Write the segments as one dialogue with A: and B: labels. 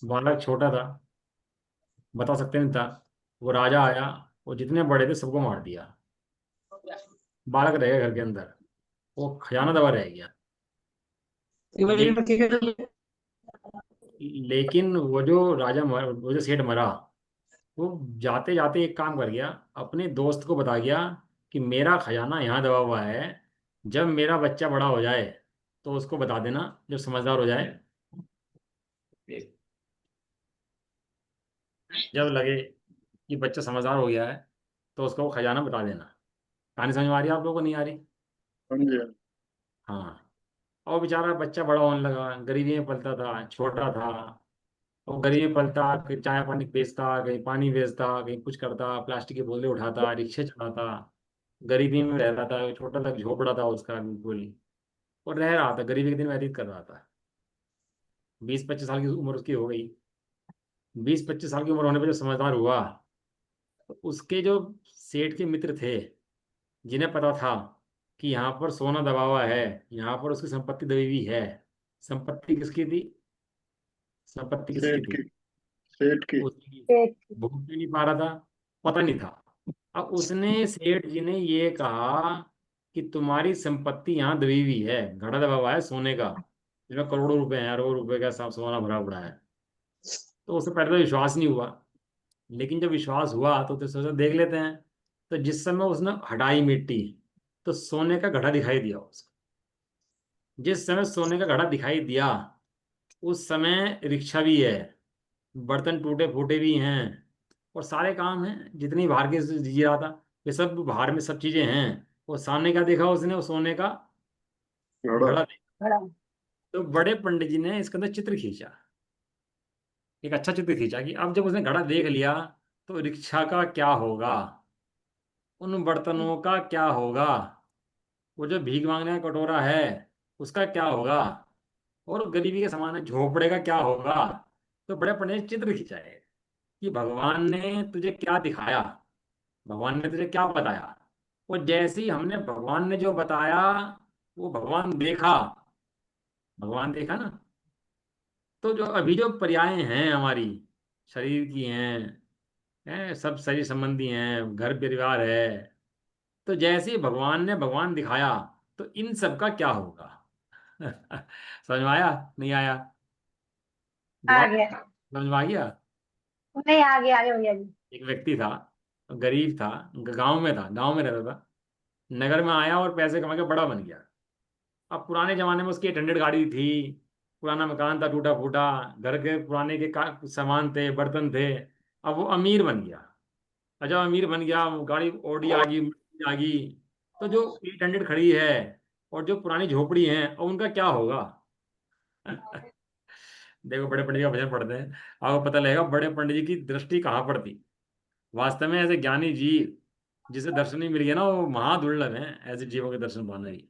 A: बालक छोटा था, बता सकते नहीं था। वो राजा आया, वो जितने बड़े थे सबको मार दिया। बालक रह गया घर के अंदर, वो खजाना दबा रह गया। ले, लेकिन वो जो वो जो सेठ मरा, वो जाते जाते एक काम कर गया, अपने दोस्त को बता गया कि मेरा खजाना यहाँ दबा हुआ है। जब मेरा बच्चा बड़ा हो जाए तो उसको बता देना, जब समझदार हो जाए, जब लगे कि बच्चा समझदार हो गया है, तो उसको वो खजाना बता देना। कहानी समझ में आ रही है आप लोगों को, नहीं आ रही?
B: समझे।
A: हाँ। और बेचारा बच्चा बड़ा होने लगा, गरीबी में पलता था, छोटा था। वो गरीबी में पलता, कहीं चाय पानी बेचता, कहीं पानी बेचता, कहीं कुछ करता, प्लास्टिक के बोले उठाता, रिक्शे चलाता। गरीबी में रह रहा था, छोटा सा झोपड़ा था उसका बिल्कुल। और रह रहा था, गरीबी के दिन व्यतीत कर रहा था। 20-25 साल की उम्र उसकी हो गई। 20-25 साल की उम्र होने पर जब समझदार हुआ, तो उसके जो सेठ के मित्र थे, जिन्हें पता था कि यहाँ पर सोना दबा हुआ है, यहाँ पर उसकी संपत्ति दबी हुई है। संपत्ति किसकी थी? संपत्ति किसकी
B: सेठ
A: थी?
B: की। सेठ की।
A: उसकी। भूख भी नहीं पा रहा था, पता नहीं था। अब उसने सेठ जी ने ये कहा कि तुम्हारी संपत्ति यहाँ दबी हुई है, घड़ा दबा हुआ है सोने का, जिसमें करोड़ों रुपए हैं, अरबों रुपए का सब सोना भरा पड़ा है। तो उसे पहले तो विश्वास नहीं हुआ, लेकिन जब विश्वास हुआ तो सोचा देख लेते हैं। तो जिस समय उसने हटाई मिट्टी, तो सोने का घड़ा दिखाई दिया उसको। जिस समय सोने का घड़ा दिखाई दिया, उस समय रिक्शा भी है, बर्तन टूटे फूटे भी हैं, और सारे काम हैं जितनी बाहर के जी रहा था, ये सब बाहर में सब चीजें हैं। वो सामने क्या देखा उसने? वो सोने का
B: घड़ा।
A: घड़ा देखा। तो बड़े पंडित जी ने इसके अंदर चित्र खींचा, एक अच्छा चित्र खींचा कि अब जब उसने घड़ा देख लिया, तो रिक्शा का क्या होगा, उन बर्तनों का क्या होगा, वो जो भीख मांगने का कटोरा है उसका क्या होगा, और गरीबी के समान है झोपड़े का क्या होगा। तो बड़े पंडित ने चित्र खींचा है कि भगवान ने तुझे क्या दिखाया, भगवान ने तुझे क्या बताया। और जैसे ही हमने भगवान ने जो बताया, वो भगवान देखा, भगवान देखा ना। तो जो अभी जो पर्याय हैं हमारी, शरीर की हैं सब शरीर संबंधी हैं, घर परिवार है। तो जैसे ही भगवान ने भगवान दिखाया, तो इन सब का क्या होगा? समझ में आया? नहीं आया?
C: आ
A: दोबारा
C: गया।
A: समझ में आ गया?
C: नहीं, आ गया, आगे भैया जी।
A: एक व्यक्ति था, गरीब था, गांव में था, गांव में रहता था। नगर में आया और पैसे कमा के बड़ा बन गया। अब पुराने जमाने में उसकी 800 गाड़ी थी, पुराना मकान था टूटा फूटा, घर के पुराने के सामान थे, बर्तन थे। अब वो अमीर बन गया। और जब अमीर बन गया, वो गाड़ी ऑडी आ गई, Mercedes आ गई। तो जो 800 खड़ी है, और जो पुरानी झोपड़ी है, अब उनका क्या होगा? देखो, बड़े पंडित जी का भजन पढ़ते हैं, आपको पता लगेगा बड़े पंडित जी की दृष्टि कहाँ पर थी। वास्तव में ऐसे ज्ञानी जीव जिसे दर्शन नहीं मिल गया ना, वो महादुर्लभ हैं, ऐसे जीवों के दर्शन पाना ही।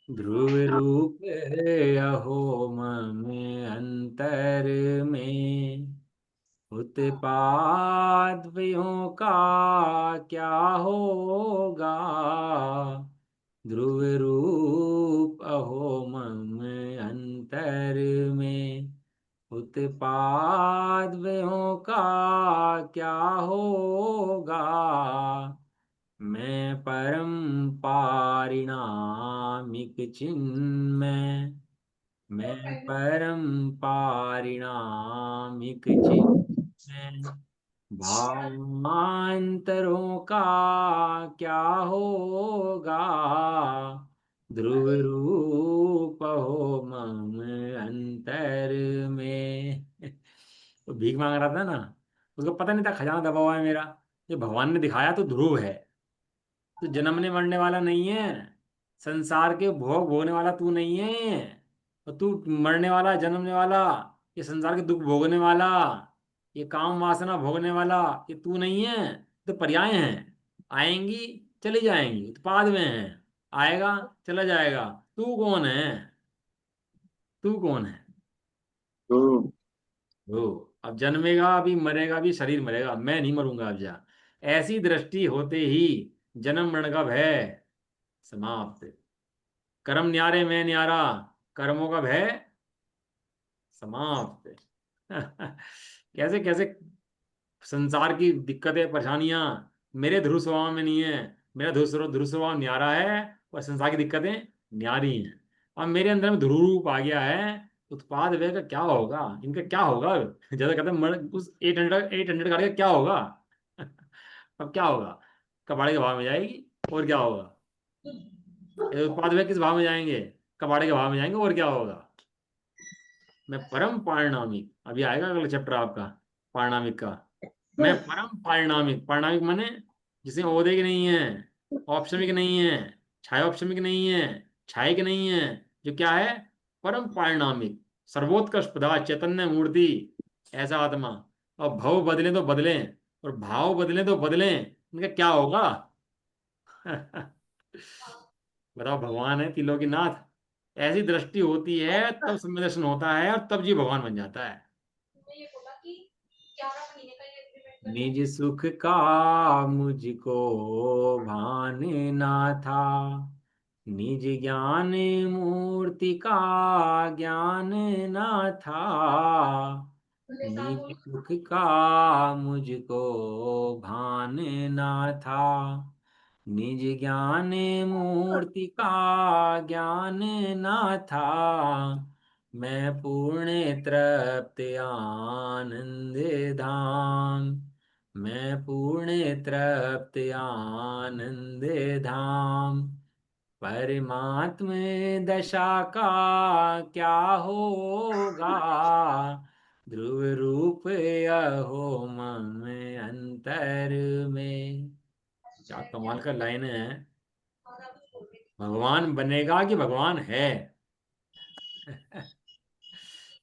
A: ध्रुव रूप है अहो मम अंतर में, उत्पाद व्यों का क्या होगा। ध्रुव रूप अहो मम अंतर में, उत्पाद व्यों का क्या होगा। मैं परम पारिणामिक चिन्मय, मैं परम पारिणामिक चिन्मय, भावांतरों का क्या होगा। ध्रुव रूप हो मम अंतर में। वो भीख मांग रहा था ना, उसको पता नहीं था खजाना दबा हुआ है मेरा। ये भगवान ने दिखाया तो ध्रुव है। तू जन्मने मरने वाला नहीं है, संसार के भोग भोगने वाला तू नहीं है। तो तू मरने वाला, जन्मने वाला, ये संसार के दुख भोगने वाला, ये काम वासना भोगने वाला, ये तू नहीं है। तो पर्याय हैं, आएंगी चली जाएंगी, उत्पाद में है, आएगा चला जाएगा। तू कौन है? तू कौन है?
B: तो
A: वो अब जन्मेगा भी, मरेगा भी, शरीर मरेगा, मैं नहीं मरूंगा अब जा। ऐसी दृष्टि होते ही जन्म मरण का भय समाप्त। कर्म न्यारे मैं न्यारा, कर्मों का भय समाप्त। कैसे कैसे संसार की दिक्कतें परेशानियां मेरे ध्रुव स्वभाव में नहीं है। मेरा ध्रुव स्वभाव न्यारा है और संसार की दिक्कतें न्यारी हैं। और मेरे अंदर में ध्रुव रूप आ गया है। उत्पाद व्यय का क्या होगा, इनका क्या होगा? जैसे कहते हैं उस 800 गाड़ी का क्या होगा? अब क्या होगा? कबाड़े के भाव में जाएगी, और क्या होगा? ये उत्पाद व्यय किस भाव में जाएंगे? कबाड़े के भाव में जाएंगे, और क्या होगा? मैं परम पारिणामिक, अभी आएगा अगला चैप्टर आपका पारिणामिक का। मैं परम पारिणामिक, पारिणामिक माने जिसमें ओहदे की नहीं है, औपशमिक नहीं है, छाया औपशमिक नहीं है, छाया की नहीं है, जो क्या है? परम पारिणामिक, सर्वोत्कृष्ट पदार्थ, चैतन्य मूर्ति, ऐसा आत्मा। और भव बदले तो बदले, और भाव बदले तो बदले, इनका क्या होगा? बताओ, भगवान है तिलों की नाथ। ऐसी दृष्टि होती है तब सम्यक दर्शन होता है, और तब जी भगवान बन जाता है। निज सुख का मुझको भान ना था, निज ज्ञान मूर्ति का ज्ञान ना था, निज सुख का मुझको भान ना था, निज ज्ञान मूर्ति का ज्ञान ना था, मैं पूर्ण तृप्त आनंद धाम, मैं पूर्ण तृप्त आनंद धाम, परमात्म दशा का क्या होगा, ध्रुव रूप अहो मम अंतर में। क्या कमाल का लाइन है! भगवान बनेगा कि भगवान है?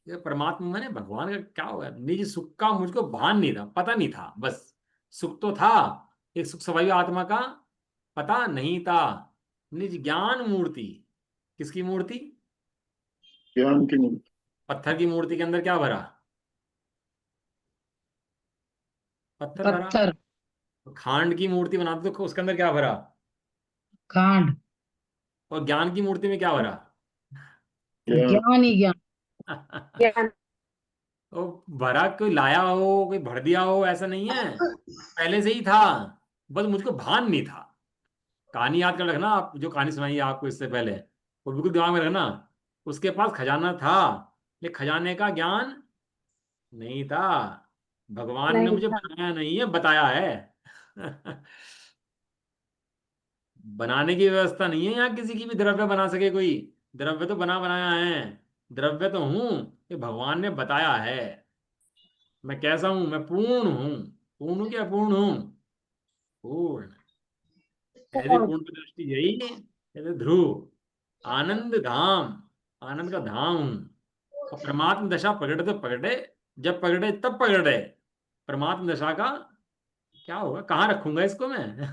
A: ये परमात्मा मैंने भगवान का क्या होगा? निज सुख का मुझको भान नहीं था, पता नहीं था, बस सुख तो था, एक सुख स्वभावी आत्मा का पता नहीं था। निज ज्ञान मूर्ति, किसकी मूर्ति?
B: ज्ञान की मूर्ति।
A: पत्थर की मूर्ति के अंदर क्या भरा? पत्थर भरा।
D: पत्थर।
A: खांड की मूर्ति बनाते तो उसके अंदर क्या भरा?
D: खांड।
A: और ज्ञान की मूर्ति में क्या भरा?
B: ज्ञान।
D: ज्ञान ही ज्ञान।
C: ज्ञान।
A: वो भरा, कोई लाया हो, कोई भर दिया हो, ऐसा नहीं है, पहले से ही था, बस मुझको भान नहीं था। कहानी याद कर रखना, आप जो कहानी सुनाई है आपको इससे पहले, वो बिल्कुल दिमाग में रखना। उसके पास खजाना था, लेकिन खजाने का ज्ञान नहीं था। भगवान ने
C: नहीं
A: मुझे
C: था।
A: बनाया नहीं है, बताया है। बनाने की व्यवस्था नहीं है यहाँ किसी की भी, द्रव्य बना सके कोई। द्रव्य तो बना बनाया है, द्रव्य तो हूं, ये भगवान ने बताया है। मैं कैसा हूं? मैं पूर्ण हूं। पूर्ण हूं क्या अपूर्ण हूं? पूर्ण। ऐसी
C: पूर्ण।
A: पूर्ण की दृष्टि यही है, जैसे ध्रुव आनंद धाम, आनंद का धाम हूं। और परमात्म दशा पकड़े तो पकड़े, जब पकड़े तब पकड़े। परमात्म दशा का क्या होगा? कहाँ रखूंगा इसको मैं?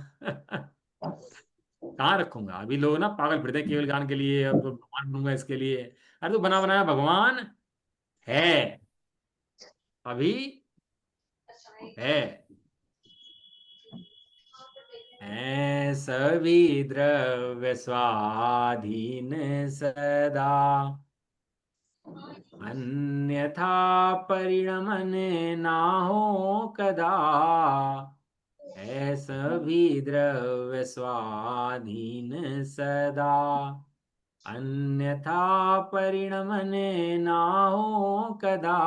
A: कहाँ रखूंगा? अभी लोग ना पागल फिरते हैं केवल ज्ञान के लिए, अब तो भगवान बनूंगा इसके लिए। अरे तो बना बनाया भगवान है, अभी है। हैं सभी द्रव्य स्वाधीन सदा, अन्यथा परिणमन ना हो कदा, है सभी द्रव्य स्वाधीन सदा, अन्यथा परिणमन ना हो कदा,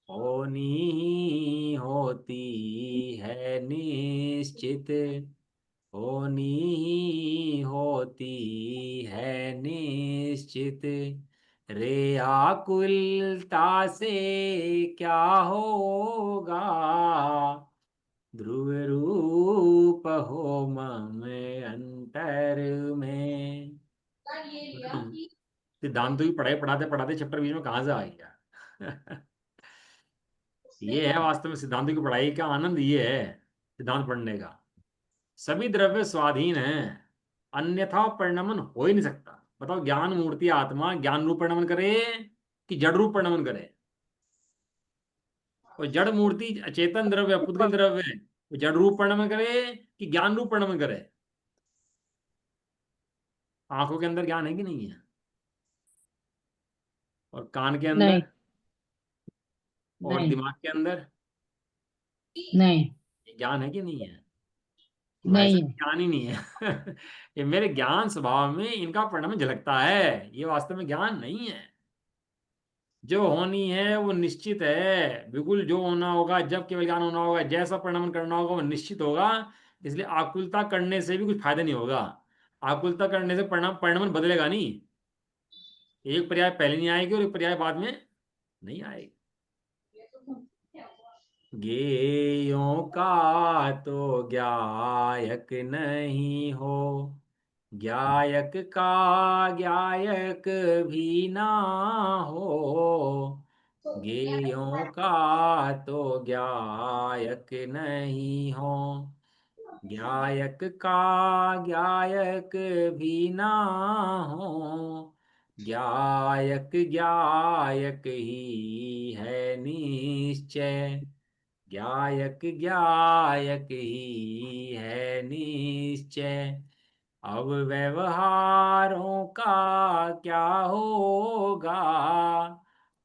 A: होनी ही होती है निश्चित, होनी ही होती है निश्चित, रे आकुलता से क्या होगा, ध्रुव रूप हो मम अंतर में। सिद्धांतों की पढ़ाई पढ़ाते पढ़ाते चैप्टर बीच में कहाँ से आ गया? ये है वास्तव में सिद्धांतों की पढ़ाई का आनंद, ये है सिद्धांत पढ़ने का। सभी द्रव्य स्वाधीन है, अन्यथा परिणमन हो ही नहीं सकता। बताओ, ज्ञान मूर्ति आत्मा ज्ञान रूप परिणमन करे कि जड़ रूप परिणमन करे? और जड़ मूर्ति अचेतन द्रव्य, पुद्गल द्रव्य, वो जड़ रूप परिणमन करे कि ज्ञान रूप परिणमन करे? आंखों के अंदर ज्ञान है कि नहीं है? कान के
D: नहीं
A: अंदर और
D: नहीं
A: दिमाग के अंदर?
D: नहीं
A: ये ज्ञान है कि नहीं है? भाई
D: नहीं
A: साहब
D: है।
A: ज्ञान ही नहीं है। ये मेरे ज्ञान स्वभाव में इनका परिणाम झलकता है, ये वास्तव में ज्ञान नहीं है। जो होनी है वो निश्चित है, बिल्कुल जो होना होगा, जब केवल ज्ञान होना होगा, जैसा परिणाम करना होगा वो निश्चित होगा। इसलिए आकुलता करने से भी कुछ फायदा नहीं होगा। आकुलता करने से परिणाम परिणाम बदलेगा नहीं। एक पर्याय पहले नहीं आएगी और एक पर्याय बाद में नहीं आएगी। गेयों का तो गायक नहीं हो, गायक का गायक भी ना हो। गेयों का तो गायक नहीं हो, गायक का गायक भी ना हो। गायक गायक ही है निश्चय, गायक गायक ही है निश्चय। अब व्यवहारों का क्या होगा,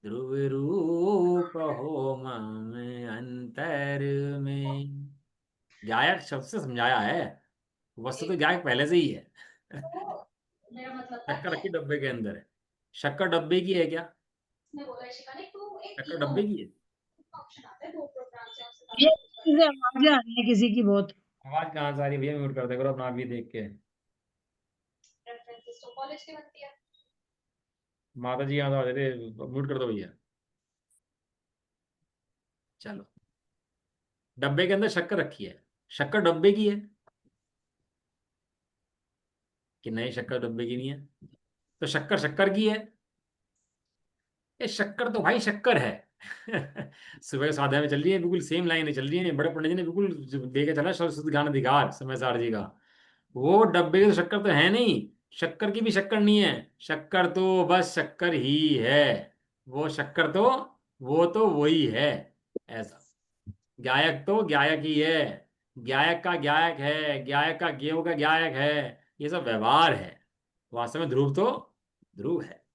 A: ध्रुव रूप हो मम अंतर में। गायक शब्द से समझाया है, वस्तु तो गायक पहले से ही है। शक्कर रखी डब्बे के अंदर है। शक्कर डब्बे की है क्या? शक्कर डब्बे की है।
D: ये इसे आवाजें आ रही है किसी की बहुत।
A: आवाज कहाँ से आ रही है भैया? म्यूट कर दे करो अपना, आप भी देख के। माता जी यहाँ तो आ जाते, म्यूट कर दो भैया। चलो, डब्बे के अंदर शक्कर रखी है, शक्कर डब्बे की है कि नहीं? शक्कर डब्बे की नहीं है, तो शक्कर शक्कर की है। ये शक्कर तो भाई शक्कर है। सुबह साध्या में चल रही है, बिल्कुल सेम लाइन चल रही है, बड़े पंडित जी ने बिल्कुल दे के चला सरस्वती ज्ञान अधिकार समय सार जी का। वो डब्बे की तो शक्कर तो है नहीं, शक्कर की भी शक्कर नहीं है। शक्कर तो बस शक्कर ही है। वो शक्कर तो वो तो वही है। ऐसा गायक तो गायक ही है, गायक का गायक है, गायक का गेहूं का गायक है। ये सब व्यवहार है, वास्तव में ध्रुव तो ध्रुव है।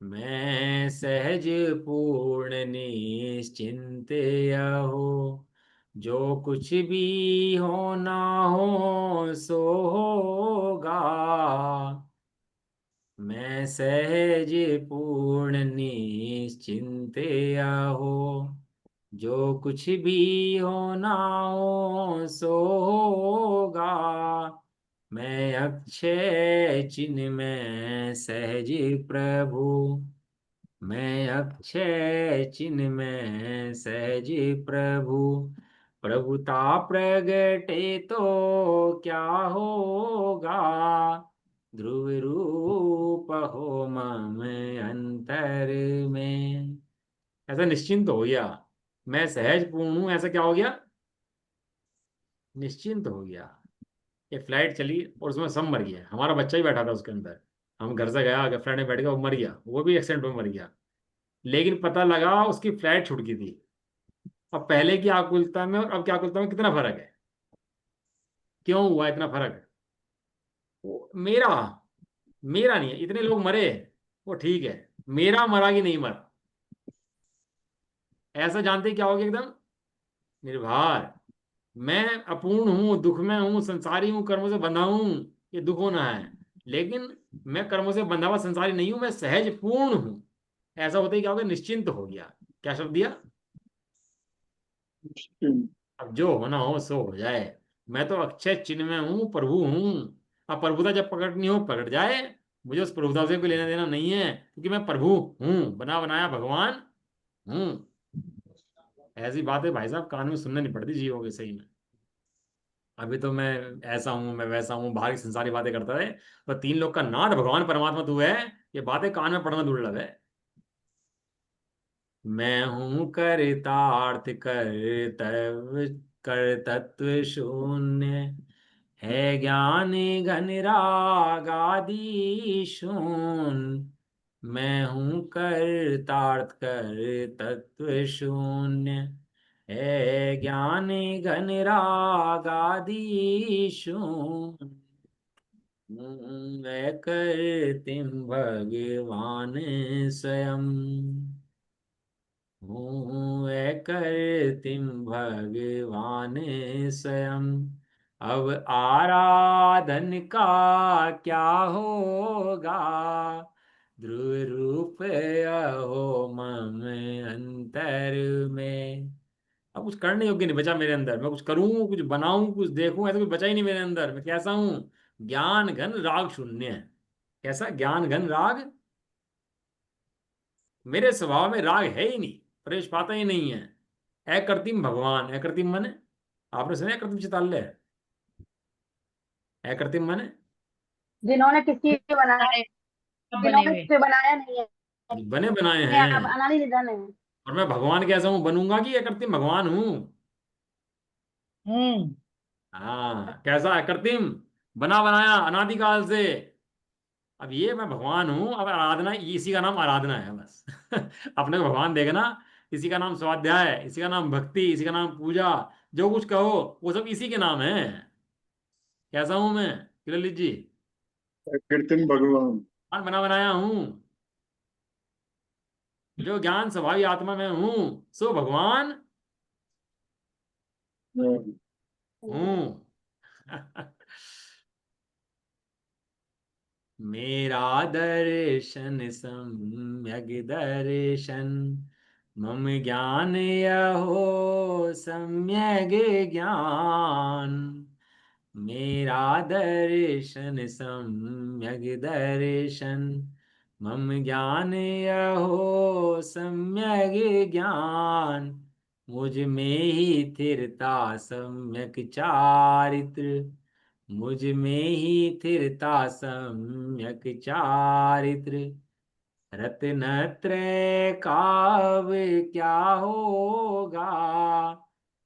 A: मैं सहज पूर्ण निश्चिंत हो, जो कुछ भी होना हो सो होगा। मैं सहज पूर्ण निश्चिंत हो, जो कुछ भी होना हो सो होगा। मैं अक्षय चिन्ह में सहज प्रभु, मैं अक्षय चिन्ह में सहज प्रभु। प्रभुता प्रगटे तो क्या होगा, ध्रुव रूप हो मम अंतर में। ऐसा निश्चिंत हो गया, मैं सहज पूर्ण हूं, ऐसा क्या हो गया? निश्चिंत हो गया। ये फ्लाइट चली और उसमें सब मर गया, हमारा बच्चा ही बैठा था उसके अंदर। हम घर से गया, फ्लाइट में बैठ गया, वो मर गया, वो भी एक्सीडेंट में मर गया। लेकिन पता लगा उसकी फ्लाइट छूट गई थी। अब पहले की आकुलता में और अब की आकुलता में कितना फर्क है? क्यों हुआ इतना फर्क? मेरा मेरा नहीं है, इतने लोग मरे वो ठीक है, मेरा मरा कि नहीं मरा, ऐसा जानते ही क्या हो गया एकदम निर्भर। मैं अपूर्ण हूं, दुख में हूं, संसारी हूं, कर्मों से बंधा हूं, ये दुख होना है। लेकिन मैं कर्मों से बंधा हुआ संसारी नहीं हूं, मैं सहज पूर्ण हूं। ऐसा होते ही क्या हो गया? निश्चिंत हो गया। क्या शब्द दिया? अब जो होना हो सो हो जाए। मैं तो अक्षय चिन्ह में हूँ, प्रभु हूँ। अब प्रभुता जब पकड़नी हो पकड़ जाए, मुझे उस प्रभुता से कोई लेना देना नहीं है, क्योंकि मैं प्रभु हूँ, बना बनाया भगवान हूँ। ऐसी बातें भाई साहब कान में सुनने नहीं पड़ती जीवों के, सही में। अभी तो मैं ऐसा हूँ, मैं वैसा हूँ, बाहर की संसारी बातें करता है, पर तीन लोग का नाथ भगवान परमात्मा तू है, ये बातें कान में पड़ना दुर्लभ है। मैं हूँ कर्तार्थ कर्तव्य कर्तत्व शून्य, है ज्ञान घन राग आदि शून्य। मैं हूँ कर्तार्थ कर्तत्व शून्य, है ज्ञान घन राग आदि शून्य। मैं कृत्रिम भगवान स्वयं हूँ, मैं कृत्रिम भगवान स्वयं। अब आराधन का क्या होगा, ध्रुव रूप अहो मम अंतर में। अब कुछ करने योग्य नहीं बचा मेरे अंदर। मैं कुछ करूं, कुछ बनाऊं, कुछ देखूं, ऐसा कुछ बचा ही नहीं मेरे अंदर। मैं कैसा हूं? ज्ञान घन राग शून्य। कैसा? ज्ञान घन राग, मेरे स्वभाव में राग है ही नहीं, प्रवेश पाता ही नहीं है। अकृत्रिम भगवान, अकृत्रिम माने, आपने सुना है अकृत्रिम चितालय? अकृत्रिम माने
C: जिन्होंने किसी को बनाया,
D: सारे सब बने
C: जिन्होंने
D: हुए।
C: किसी को बनाया नहीं है,
A: बने बनाए
C: अपने
A: हैं।
C: आप अनादि निधन है।
A: और मैं भगवान कैसा हूं? बनूंगा कि अकृत्रिम भगवान हूं?
D: हम्म।
A: हाँ, कैसा? अकृत्रिम, बना बनाया अनादिकाल से। अब ये मैं भगवान हूं। अब आराधना, इसी का नाम आराधना है बस। अपने को भगवान देखना, इसी का नाम स्वाध्याय, इसी का नाम भक्ति, इसी का नाम पूजा। जो कुछ कहो वो सब इसी के नाम है। कैसा हूं मैं किललित जी?
B: कृत्रिम भगवान।
A: बना बनाया हूं। जो ज्ञान स्वभावी आत्मा में हूं, सो भगवान
B: हाँ,
A: हूं। मेरा दर्शन सम्यक दर्शन, मम ज्ञान यहो सम्यक ज्ञान। मेरा दर्शन सम्यक दर्शन, मम ज्ञान यहो सम्यक ज्ञान। मुझ में ही थिरता सम्यक चारित्र, मुझ में ही थिरता सम्यक चारित्र। रत्नत्रय काव क्या होगा,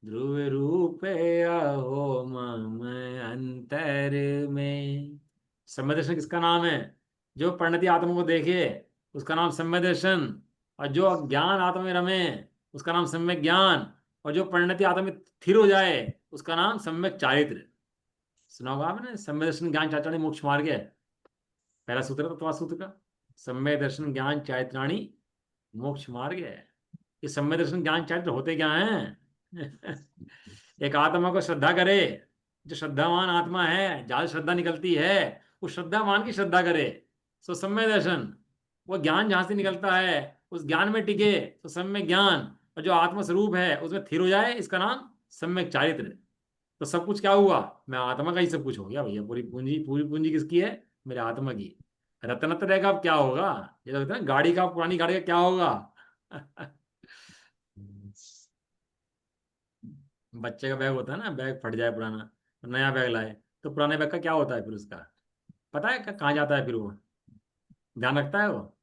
A: ध्रुव रूप अहो मम अंतर में। सम्यक दर्शन किसका नाम है? जो परिणति आत्मा को देखे उसका नाम सम्यक दर्शन। और जो ज्ञान आत्मा में रमे उसका नाम सम्यक ज्ञान। और जो परिणति आत्मा में स्थिर हो जाए उसका नाम सम्यक चारित्र। सुना होगा आपने, सम्यक दर्शन ज्ञान चारित्राणी मोक्ष मार्ग है। पहला सूत्र है तत्वा सूत्र का। सम्यक दर्शन ज्ञान चारित्राणी मोक्ष मार्ग है। ये सम्यक दर्शन ज्ञान चारित्र होते क्या हैं? एक आत्मा को श्रद्धा करे, जो श्रद्धावान आत्मा है, ज्यादा श्रद्धा निकलती है, उस श्रद्धावान की श्रद्धा करे, सो सम्यक दर्शन। वो ज्ञान जहां से निकलता है उस ज्ञान में टिके तो सम्यक ज्ञान। और जो आत्मा स्वरूप है उसमें स्थिर हो जाए, इसका नाम सम्यक चारित्र। तो सब कुछ क्या हुआ? मैं आत्मा का ही सब कुछ हो गया भैया। पूरी पूंजी किसकी है? मेरे आत्मा की। रत्नत्र रहेगा, अब क्या होगा? ये तो होता है ना, गाड़ी का, पुरानी गाड़ी का क्या होगा? बच्चे का बैग होता है ना, बैग फट जाए पुराना, तो नया बैग लाए, तो पुराने बैग का क्या होता है फिर उसका? पता है कहाँ जाता है फिर वो? ध्यान रखता है वो?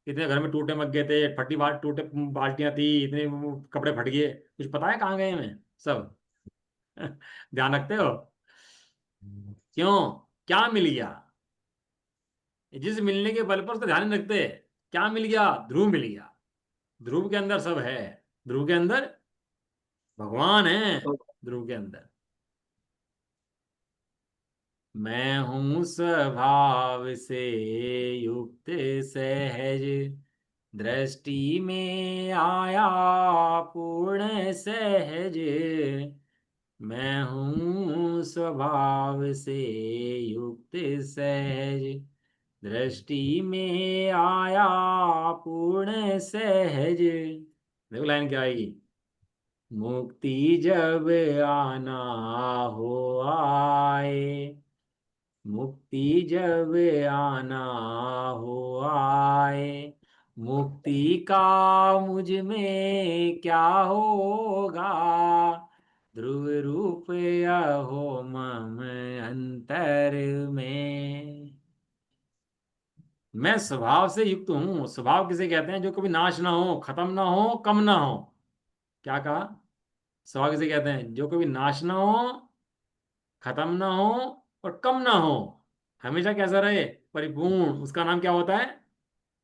A: इतने घर में टूटे मग गए थे, फटी बाल, टूटे बाल्टियां थी, इतने वो कपड़े फट गए, कुछ पता है कहाँ गए हमें सब? ध्यान रखते हो? क्यों? क्या मिल गया? जिस मिलने के बल पर उसका ध्यान नहीं रखते। क्या मिल गया? ध्रुव मिल गया। ध्रुव के अंदर सब है। ध्रुव के अंदर भगवान है। ध्रुव के अंदर मैं हूँ स्वभाव से युक्त सहज, दृष्टि में आया पूर्ण सहज। मैं हूँ स्वभाव से युक्त सहज, दृष्टि में आया पूर्ण सहज। देखो लाइन क्या आएगी। मुक्ति जब आना हो आए, मुक्ति जब आना हो आए, मुक्ति का मुझ में क्या होगा, ध्रुव रूप अहो मम अंतर में। मैं स्वभाव से युक्त हूं। स्वभाव किसे कहते हैं? जो कभी नाश ना हो, खत्म ना हो, कम ना हो। क्या कहा? स्वभाव किसे कहते हैं? जो कभी नाश ना हो, खत्म ना हो और कम ना हो, हमेशा कैसा रहे? परिपूर्ण। उसका नाम क्या होता है?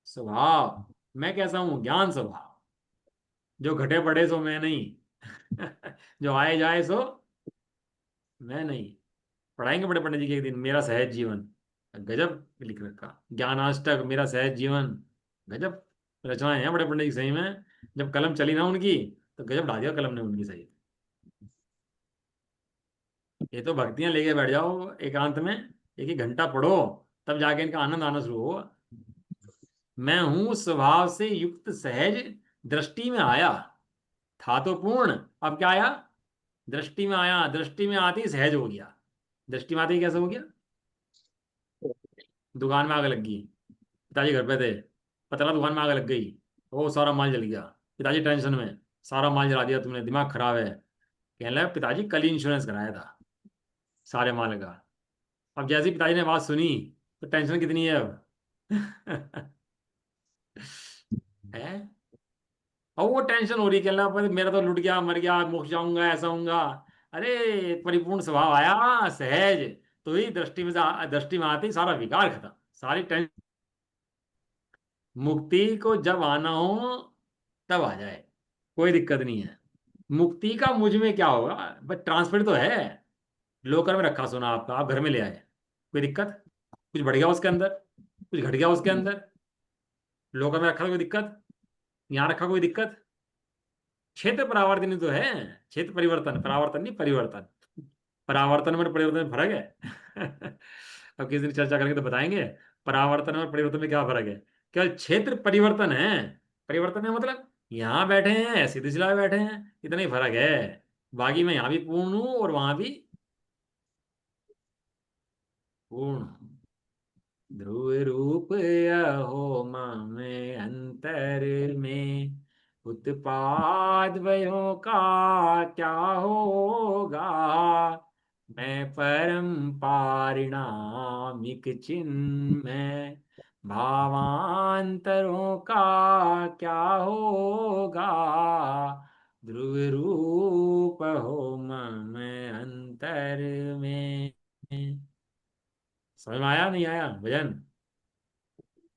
A: स्वभाव। मैं कैसा हूं? ज्ञान स्वभाव। जो घटे बढ़े सो मैं नहीं। जो आए जाए सो मैं नहीं। पढ़ाएंगे बड़े पंडित जी के एक दिन, मेरा सहज जीवन। गजब लिख रखा, ज्ञानाष्टक, मेरा सहज जीवन, गजब रचनाएं हैं बड़े पंडित की सही में। जब कलम चली ना उनकी, तो गजब ढा दिया कलम ने उनकी सही। ये तो भक्तियां लेके बैठ जाओ एकांत में, एक एक घंटा पढ़ो, तब जाके इनका आनंद आना शुरू होगा। मैं हूं स्वभाव से युक्त सहज, दृष्टि में आया, था तो पूर्ण, अब क्या आया, दृष्टि में आया, दृष्टि में आते ही सहज हो गया। दृष्टि में आते ही कैसे हो गया, दुकान में आग लग गई, पिताजी घर पे थे, पता लगा दुकान में आग लग गई, वो सारा माल जल गया, पिताजी टेंशन में, सारा माल जला दिया तुमने, दिमाग खराब है। कहने लगा पिताजी कल ही इंश्योरेंस कराया था सारे माल का। अब जैसे ही पिताजी ने बात सुनी, तो टेंशन कितनी है अब है। और वो टेंशन हो रही, कहना पर मेरा तो लुट गया, मर गया, मुख जाऊंगा, ऐसा होऊंगा। अरे परिपूर्ण स्वभाव आया, सहज, तो ही दृष्टि में आती सारा विकार खत्म, सारी टेंशन। मुक्ति को जब आना हो तब आ जाए, कोई दिक्कत नहीं है। मुक्ति का मुझ में क्या होगा, बस ट्रांसफर तो है, लोकर में रखा सोना आपका, आप घर में ले आए, कोई दिक्कत, कुछ बढ़ गया उसके अंदर, कुछ घट गया उसके अंदर, लोकर में रखा कोई दिक्कत, यहाँ रखा कोई दिक्कत। क्षेत्र परावर्तन तो है, क्षेत्र परिवर्तन, परावर्तन नहीं परिवर्तन। परावर्तन में परिवर्तन में फर्क है अब किसी दिन चर्चा करेंगे तो बताएंगे परावर्तन और परिवर्तन में क्या फर्क है। केवल क्षेत्र परिवर्तन है, परिवर्तन है मतलब यहाँ बैठे हैं सीधी सिला बैठे हैं, इतना ही फर्क है। बाकी मैं यहाँ भी पूर्ण हूं और वहां भी पूर्ण हूं। ध्रुव रूप अहो में अंतर में, उत्पाद वयों का क्या होगा। मैं परम पारिणामिक चिन्मय, भावांतरों का क्या होगा। ध्रुव रूप हो में अंतर में। समझ में आया नहीं आया भजन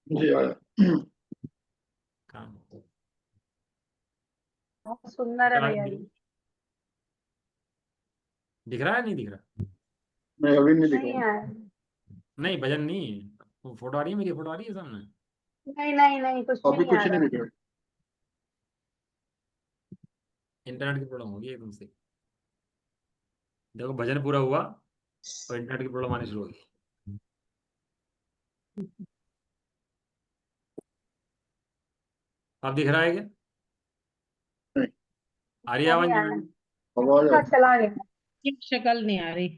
B: जी आया।
A: काम।
C: बहुत सुंदर है भैया जी।
A: दिख रहा है नहीं दिख रहा,
B: नहीं अभी नहीं दिख
C: नहीं
B: रहा।
C: आया।
A: नहीं भजन नहीं, वो फोटो आ रही है, मेरी फोटो आ रही है सामने।
C: नहीं नहीं नहीं, कुछ
B: अभी
C: नहीं आ
B: कुछ नहीं
C: रहा।
B: दिख रहा।
A: इंटरनेट की प्रॉब्लम होगी एकदम से। देखो भजन पूरा हुआ और इंटरनेट की प्रॉब्लम आनी शुरू होगी। अब दिख रहा है क्या,
B: नहीं
A: आ रही है आवाज
C: नहीं
A: नहीं आ
C: आया।
A: रही?
B: आवाज आ
C: इसका चला गया।
D: शक्ल नहीं आ रही।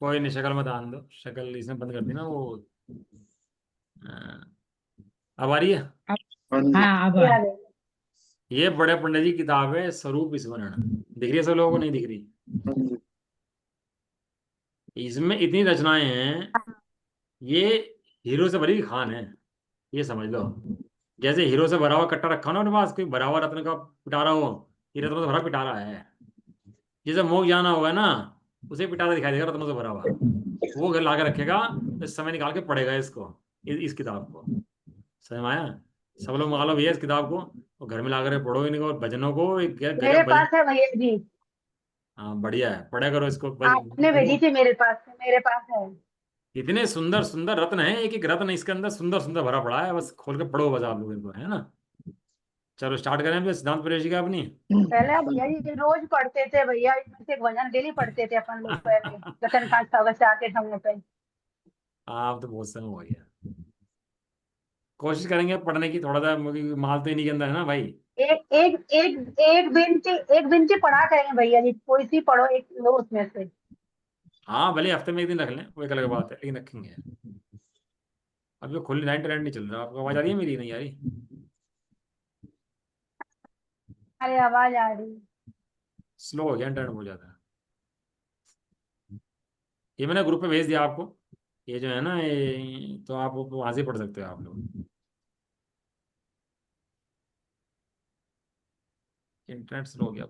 A: कोई नहीं, शक्ल मत आने दो, शक्ल इसने बंद कर दी ना वो। अ, अब आ रही है।
D: अब
B: हाँ जी।
D: हाँ अब
C: ये
D: आ
C: आ गया।
A: ये बड़े पंडित जी की किताब है स्वरूप स्मरण, दिख रही है सब लोगों को, नहीं दिख रही?
B: हाँ जी।
A: इसमें इतनी रचनाएं हैं, ये हीरो से भरी खान है, ये समझ लो। जैसे हीरो से भरा हुआ कट्टा रखा ना उनके पास, कोई भरा हुआ रत्न का पिटारा हो, ये रत्नों से भरा पिटारा है। जैसे मोग जाना होगा ना, उसे पिटारा दिखाई देगा रत्नों से भरा हुआ, वो घर ला के रखेगा, तो इस समय निकाल के पढ़ेगा इसको, इस किताब को। समझ में आया? सब लोग मंगा लो भैया इस किताब को, और घर में ला कर पढ़ो इनको, और भजनों को, एक
C: मेरे
A: गजब भजन।
C: पास है भैया जी।
A: हाँ बढ़िया है, पढ़ा करो इसको बस।
C: आपने भेजी थी मेरे पास से, मेरे पास है।
A: इतने सुंदर सुंदर रत्न है, एक एक रत्न इसके अंदर सुंदर सुंदर भरा पड़ा है, बस खोल के पढ़ो बस आप लोग इनको, है ना। चलो स्टार्ट करें फिर सिद्धांत प्रवेशिका अपनी।
C: पहले आप भैया जी रोज पढ़ते थे भैया, इसमें से एक भजन डेली पढ़ते थे अपन लोग पहले, रतन खान सागर से आते समय पे।
A: आप तो बहुत समय हो गया, कोशिश करेंगे पढ़ने की थोड़ा सा, क्योंकि माल तो इन्हीं के अंदर है ना भाई।
C: एक एक एक एक बिनती पढ़ा करेंगे भैया जी, कोई सी पढ़ो एक लो उसमें से।
A: हाँ भले हफ्ते में एक दिन रख लें, वो एक अलग बात है, लेकिन रखेंगे। अभी खुली लाइन टरेंट नहीं चल रहा, आपको आवाज आ रही है मेरी, नहीं आ रही?
C: अरे आवाज आ रही।
A: स्लो हो गया इंटरनेट बहुत ज्यादा। ये मैंने ग्रुप पे भेज दिया आपको, ये जो है ना ये, तो आप वहां से पढ़ सकते हो आप लोग। इंटरनेट स्लो हो गया।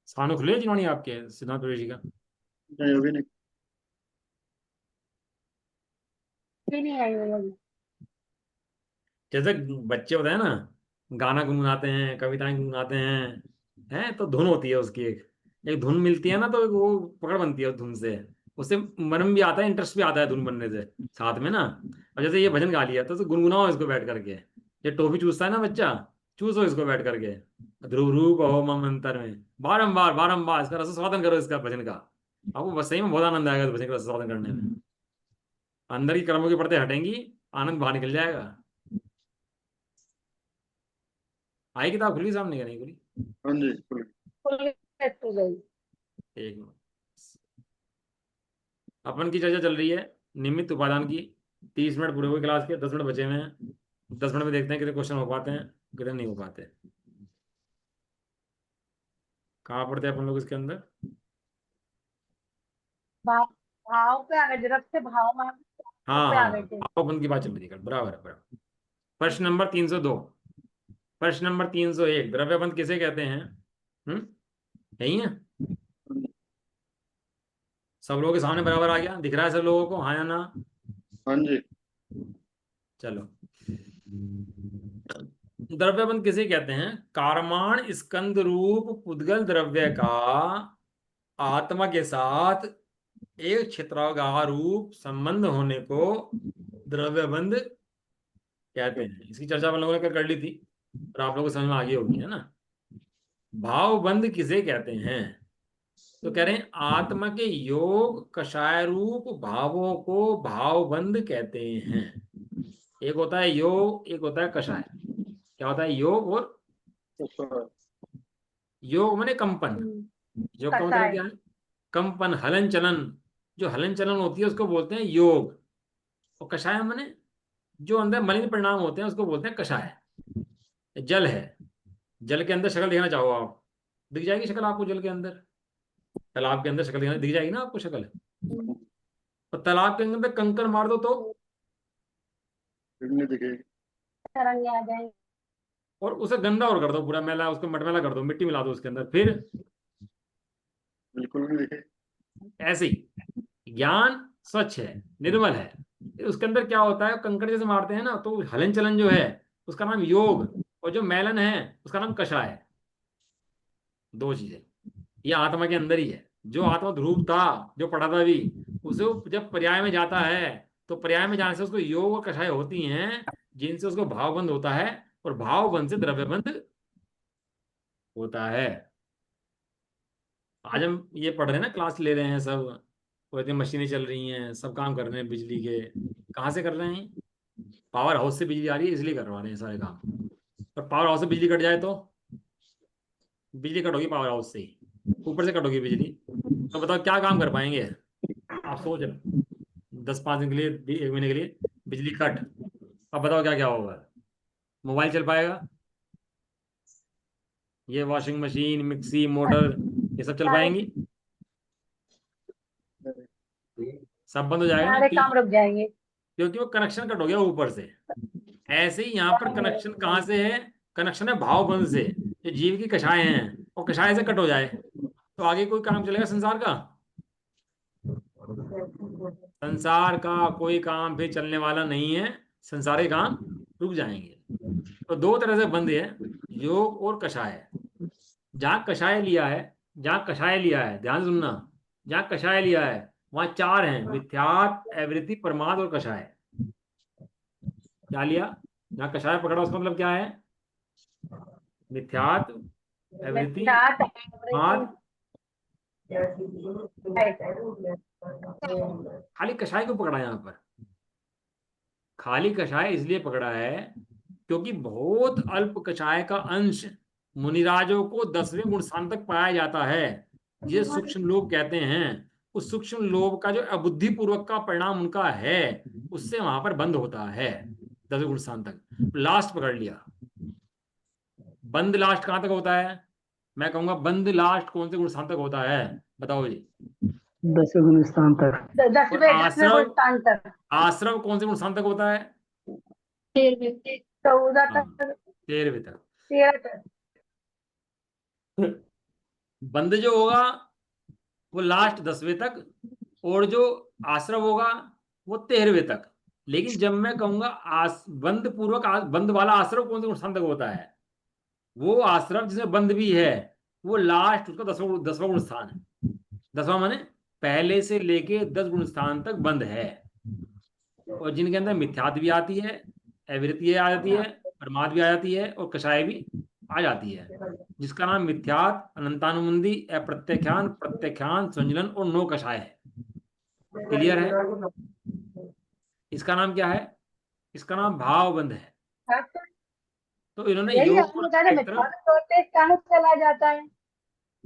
A: सानू खुले जिन्होंने आपके सिद्धांत प्रवेशी का?
B: नहीं अभी नहीं।
C: ही नहीं आई भैया जी।
A: जैसे बच्चे होते हैं ना, गाना गुनगुनाते हैं, कविताएं गुनगुनाते हैं तो धुन होती है उसकी, एक एक धुन मिलती है ना, तो वो पकड़ बनती है उस धुन से, उससे मन में भी आता है, इंटरेस्ट भी आता है धुन बनने से साथ में ना। और जैसे ये भजन गा लिया तो गुनगुनाओ इसको बैठ करके। ये टॉफी चूसता है ना बच्चा, चूसो इसको बैठ करके, ध्रुव रूप हो मम अंतर में, बारंबार बारंबार इसका रस स्वादन करो, इसका भजन का। आपको बस सही में बहुत आनंद आएगा इस भजन का रस स्वादन करने में। अंदर की कर्मों की परतें हटेंगी, आनंद बाहर निकल जाएगा। आई किताब खुली सामने क्या नहीं खुली?
B: हाँ जी खुल
C: खुल गई।
A: एक मिनट, अपन की चर्चा चल रही है निमित्त उपादान की। 30 मिनट पूरे हुए क्लास के, 10 मिनट बचे हुए हैं। 10 मिनट में देखते हैं कितने क्वेश्चन हो पाते हैं, कितने नहीं हो पाते। कहाँ पढ़ते हैं अपन लोग इसके अंदर?
C: भाव भाव पे आ गए, जब से भाव में
A: हाँ
C: पे
A: हाँ
C: आ
A: हाँ,
C: गए थे।
A: अपन की बात चल रही है, बराबर है बराबर। प्रश्न नंबर 302, प्रश्न नंबर 301, द्रव्यबंध किसे कहते हैं? यही है? सब लोगों के सामने बराबर आ गया, दिख रहा है सब लोगों को, हाँ या ना?
B: हाँ जी।
A: चलो, द्रव्यबंध किसे कहते हैं? कारमान स्कंद रूप पुद्गल द्रव्य का आत्मा के साथ एक क्षेत्रागार रूप संबंध होने को द्रव्यबंध कहते हैं। इसकी चर्चा हम लोगों ने कर ली थी और आप लोगों को समझ में आ गई होगी, है ना? भावबंध किसे कहते हैं? तो कह रहे हैं आत्मा के योग कषाय रूप भावों को भावबंध कहते हैं। एक होता है योग, एक होता है कषाय। क्या होता है योग? और
B: अच्छा।
A: योग माने कंपन। योग का मतलब
C: कसाय।
A: क्या है? कंपन, हलन चलन। जो हलन चलन होती है उसको बोलते हैं योग। और कषाय माने जो अंदर मलिन परिणाम होते हैं उसको बोलते हैं कषाय। जल है, जल के अंदर शक्ल देखना चाहो आप, दिख जाएगी शक्ल आपको जल के अंदर? तालाब के अंदर शक्ल देखना दिख जाएगी ना आपको शक्ल? और तालाब के अंदर कंकड़ मार दो तो,
B: फिर नहीं दिखेगी।
C: तरंगे आ जाएंगे।
A: और उसे गंदा और कर दो, पूरा मैला, उसको मटमैला कर दो, मिट्टी मिला दो उसके अंदर, फिर
B: बिल्कुल नहीं दिखेगी।
A: ऐसे ही ज्ञान स्वच्छ है, निर्मल है, उसके अंदर क्या होता है, कंकड़ जैसे मारते हैं ना, तो हलन चलन जो है उसका नाम योग, और जो मैलन है उसका नाम कषाय है। दो चीजें, ये आत्मा के अंदर ही है। जो आत्मा ध्रुव था, जो पढ़ा था अभी, उसे जब पर्याय में जाता है तो पर्याय में जाने से उसको योग और कषाय होती हैं, जिनसे उसको भावबंध होता है, और भावबंध से द्रव्यबंध होता है। आज हम ये पढ़ रहे हैं ना, क्लास ले रहे हैं सब, और इतनी मशीनें चल रही हैं, सब काम कर रहे हैं बिजली के। कहाँ से कर रहे हैं? पावर हाउस से बिजली आ रही है, इसलिए करवा रहे हैं सारे काम। और पावर हाउस से बिजली कट जाए तो बिजली कट होगी पावर हाउस से ही, ऊपर से कट होगी बिजली, तो बताओ क्या काम कर पाएंगे? आप सोच रहे हो, 10-5 दिन के लिए, 1 महीने के लिए बिजली कट, अब बताओ क्या क्या होगा? मोबाइल चल पाएगा? ये वॉशिंग मशीन, मिक्सी, मोटर, ये सब चल
C: सारे
A: पाएंगी? सब बंद हो जाएगा ना,
C: सारे काम रुक जाएंगे।
A: क्योंकि वो कनेक्शन कट हो गया ऊपर से। ऐसे ही यहाँ पर कनेक्शन कहाँ से है? कनेक्शन है भावबंध से। जो जीव की कषाय हैं, और कषाय से कट हो जाए तो आगे कोई काम चलेगा संसार का? संसार का कोई काम फिर चलने वाला नहीं है, संसार के काम रुक जाएंगे। तो दो तरह से बंध है, योग और कषाय। जहाँ कषाय लिया है, जहाँ कषाय लिया है, ध्यान से सुनना, जहाँ कषाय लिया है वहां चार हैं: मिथ्यात, एवृत्ति, प्रमाद और कषाय। क्या लिया? जहाँ कषाय पकड़ा उसका मतलब क्या है? मिथ्यात, एवृत्ति,
C: मिथ्यात,
A: प्रमाद।
C: एवृत्ति।
A: खाली कषाय क्यों पकड़ा यहाँ पर? खाली कषाय इसलिए पकड़ा है क्योंकि बहुत अल्प कषाय का अंश मुनिराजों को 10वें गुण स्थान तक पाया जाता है, जिसे सूक्ष्म लोभ कहते हैं। उस सूक्ष्म लोभ का जो अबुद्धि पूर्वक का परिणाम उनका है, उससे वहां पर बंद होता है 10वें गुण स्थान तक। लास्ट पकड़ लिया। बंद लास्ट कहां तक होता है? मैं कहूंगा बंद लास्ट कौन से गुण स्थान तक होता है? बताओ जी।
E: 10वें गुण स्थान तक।
A: और
C: 10वें गुण स्थान तक।
A: आश्रव कौन से गुण स्थान तक होता है?
C: 14
A: हाँ,
C: तक।
A: 13वें तक।
C: 13 तक।
A: बंद जो होगा वो लास्ट 10वें तक, और जो आश्रव होगा वो 13वें तक। लेकिन जब मैं कहूंगा बंद पूर्वक बंद वाला आश्रव कौन से गुण स्थान तक होता है, वो आश्रव जिसमें बंद भी है, वो लास्ट उसका 10वां गुण स्थान है। 10वां माने पहले से लेके 10 गुण स्थान तक बंद है। और जिनके अंदर मिथ्यात भी आती है, अविरति आ जाती है, प्रमाद भी आ जाती है, और कषाय भी आ जाती है, जिसका नाम मिथ्यात, अनंतानुबंधी, अप्रत्याख्यान, प्रत्याख्यान, संजलन और नो कषाय है। क्लियर है? इसका नाम क्या है? इसका नाम भावबंध है।
C: अच्छा,
A: तो इन्होंने
C: यही
A: योग
C: आपने
A: को
C: बताया
A: एक
C: मिथ्या
A: तरफ
C: तो चौथे स्थान पर चला जाता है।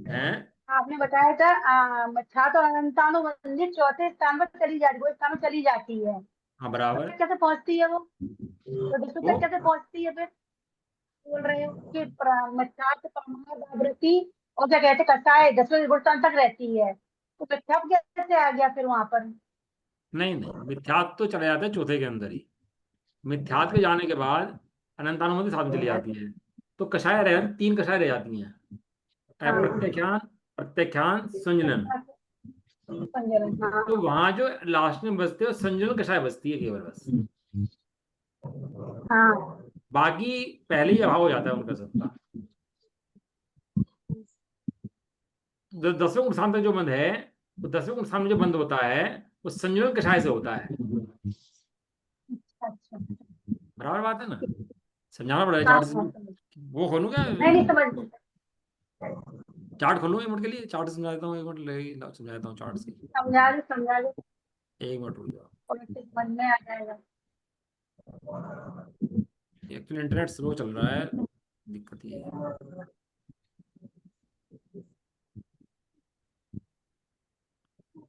A: है।
C: आपने बताया था मिथ्या तो अनंतानुबंधित चौथे स्थान पर चली जाती, वो स्थान पर चली जाती है।
A: हाँ
C: दसवें
A: बराबर।
C: तक कैसे पहुंचती है वो? तो दसवें
A: वो
C: तक कैसे पहुंचती है फिर? बोल रहे हो कि मिथ्या प्रमाद आवृत्ति और क्या कहते हैं कसाय 10वें गुण स्थान तक रहती है, तो मिथ्या कैसे आ गया फिर वहां पर?
A: नहीं नहीं, मिथ्यात्व तो चले जाते हैं चौथे के अंदर ही। मिथ्यात्व के जाने के बाद अनंतानुमति साथ में चली जाती है। तो कषाय रह 3 कषाय रह जाती हैं,
C: हाँ,
A: अप्रत्याख्यान, प्रत्याख्यान, संजनन।
C: संजय, हाँ।
A: तो वहां जो लास्ट में बचते हैं वो संजनन कषाय बचती है केवल, बस।
C: हाँ,
A: बाकी पहले ही अभाव हो जाता है उनका सबका। 10वें गुण स्थान तक जो बंद है, वो 10वें गुण स्थान में जो बंद होता है, वो संजनन कषाय से होता है।
C: अच्छा,
A: बराबर बात है ना? समझाना पड़ेगा
C: हाँ,
A: चार्ट से।
C: हाँ, समझ।
A: वो खोलूं क्या?
C: नहीं नहीं, समझ गई।
A: चार्ट खोलूं 1 मिनट के लिए? चार्ट समझा देता हूँ, 1 मिनट लगे समझा देता हूँ चार्ट से।
C: समझा लो
A: 1 मिनट रुक जाओ।
C: और फिर समझ में आ जाएगा।
A: एक्चुअली इंटरनेट स्लो चल रहा है, दिक्कत ये है।